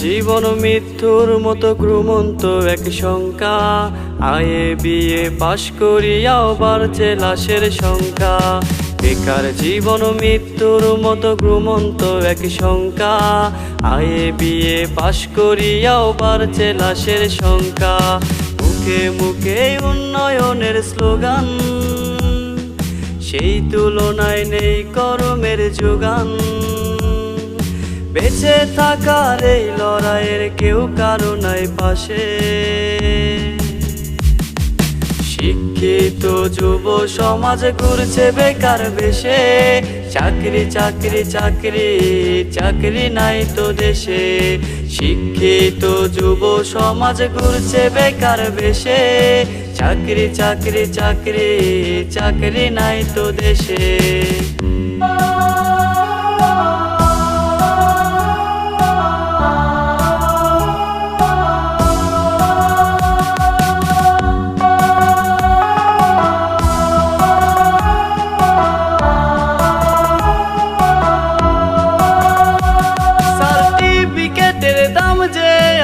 জীবন মৃত্যুর মতো ঘুমন্ত এক শঙ্কা, আয়ে বিয়ে পাশ করিয়াও বাড়ছে লাশের সংখ্যা। বেকার জীবন মৃত্যুর মতো ঘুমন্ত এক শঙ্কা, আয়ে বিয়ে পাশ করিয়াও বাড়ছে লাশের সংখ্যা। মুখে মুখে উন্নয়নের স্লোগান, সেই তুলনায় নেই কর্মের যোগান। বেঁচে থাকার এই লড়াইয়ের কেউ কারো নাই পাশে। শিক্ষিত যুব সমাজ ঘুরছে বেকার বেশে, চাকরি চাকরি চাকরি চাকরি নাই তো দেশে। শিক্ষিত যুব সমাজ ঘুরছে বেকার বেশে, চাকরি চাকরি চাকরি চাকরি নাই তো দেশে।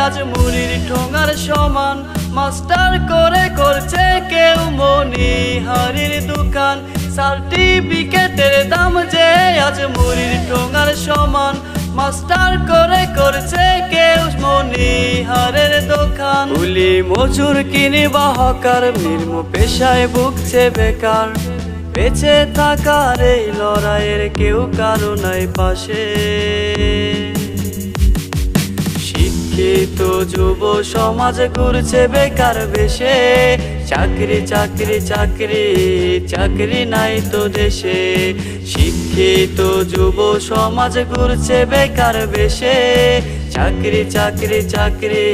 আজ মুড়ির ঠোঙার সমান, মাস্টার করে করছে কেউ মনিহারির দোকান। সার্টিফিকেটের দাম যে আজ মুড়ির ঠোঙার সমান, মাস্টার করে করছে কেউ মনিহারের দোকান। কুলি মজুর কিনিবা হকার, নির্ম পেশায় ভুগছে বেকার। বেঁচে থাকার এই লড়াইয়ের কেউ কারো নাই পাশে। শিক্ষিত যুব সমাজ ঘুরছে বেকার বেশে, চাকরি চাকরি চাকরি চাকরি নাই তো দেশে। শিক্ষিত যুব সমাজ ঘুরছে বেকার বেশে, চাকরি চাকরি চাকরি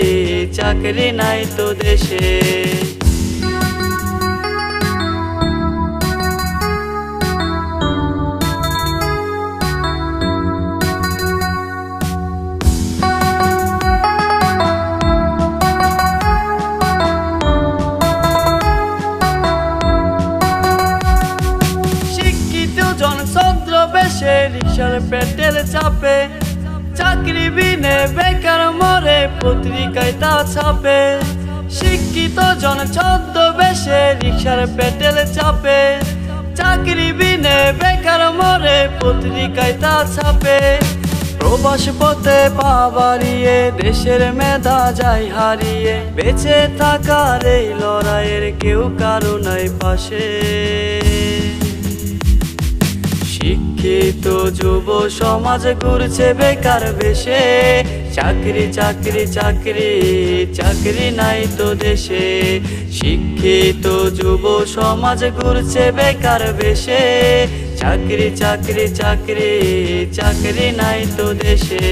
চাকরি নাই তো দেশে। বেশে রিক্সার পেটেল চাপে, চাকরি বিনে বেকার মরে পত্রিকায় তা ছাপে। শিক্ষিত জন ছদ্মবেশে রিক্সার পেটেল চাপে, চাকরি বিনে বেকার মরে পত্রিকায় তা ছাপে। প্রবাস পথে পা বাড়িয়ে দেশের মেধা যায় হারিয়ে, বেঁচে থাকার এই লড়াইয়ের কেউ কারো নাই পাশে। শিক্ষিত যুব সমাজ ঘুরছে বেকার বেশে, চাকরি চাকরি চাকরি চাকরি নাই তো দেশে। শিক্ষিত যুব সমাজ ঘুরছে বেকার বেশে, চাকরি চাকরি চাকরি চাকরি নাই তো দেশে।